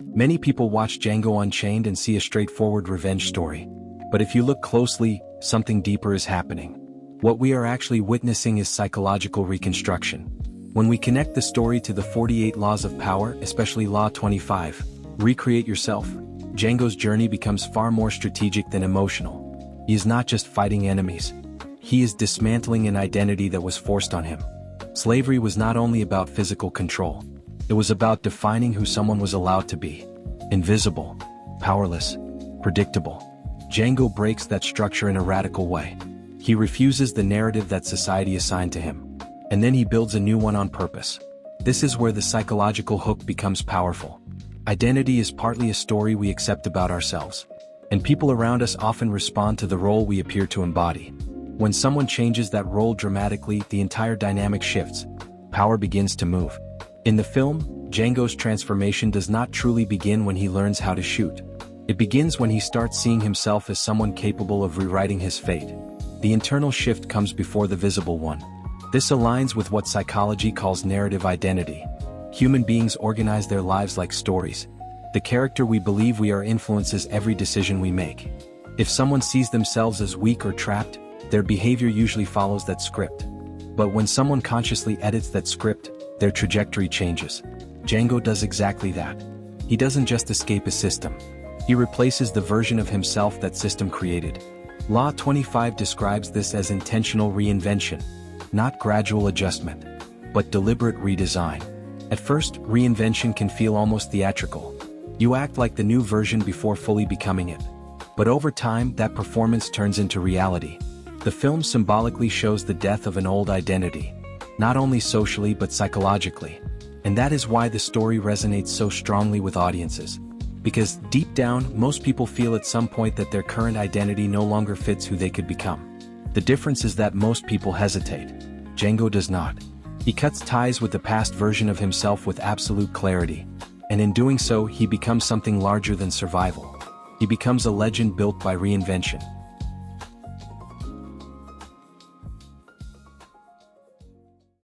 Many people watch Django Unchained and see a straightforward revenge story. But if you look closely, something deeper is happening. What we are actually witnessing is psychological reconstruction. When we connect the story to the 48 laws of power, especially Law 25, recreate yourself, Django's journey becomes far more strategic than emotional. He is not just fighting enemies. He is dismantling an identity that was forced on him. Slavery was not only about physical control. It was about defining who someone was allowed to be. Invisible, powerless, predictable. Django breaks that structure in a radical way. He refuses the narrative that society assigned to him. And then he builds a new one on purpose. This is where the psychological hook becomes powerful. Identity is partly a story we accept about ourselves. And people around us often respond to the role we appear to embody. When someone changes that role dramatically, the entire dynamic shifts. Power begins to move. In the film, Django's transformation does not truly begin when he learns how to shoot. It begins when he starts seeing himself as someone capable of rewriting his fate. The internal shift comes before the visible one. This aligns with what psychology calls narrative identity. Human beings organize their lives like stories. The character we believe we are influences every decision we make. If someone sees themselves as weak or trapped, their behavior usually follows that script. But when someone consciously edits that script, their trajectory changes. Django does exactly that. He doesn't just escape a system. He replaces the version of himself that system created. Law 25 describes this as intentional reinvention, not gradual adjustment, but deliberate redesign. At first, reinvention can feel almost theatrical. You act like the new version before fully becoming it. But over time, that performance turns into reality. The film symbolically shows the death of an old identity, not only socially but psychologically. And that is why the story resonates so strongly with audiences. Because deep down, most people feel at some point that their current identity no longer fits who they could become. The difference is that most people hesitate. Django does not. He cuts ties with the past version of himself with absolute clarity. And in doing so, he becomes something larger than survival. He becomes a legend built by reinvention.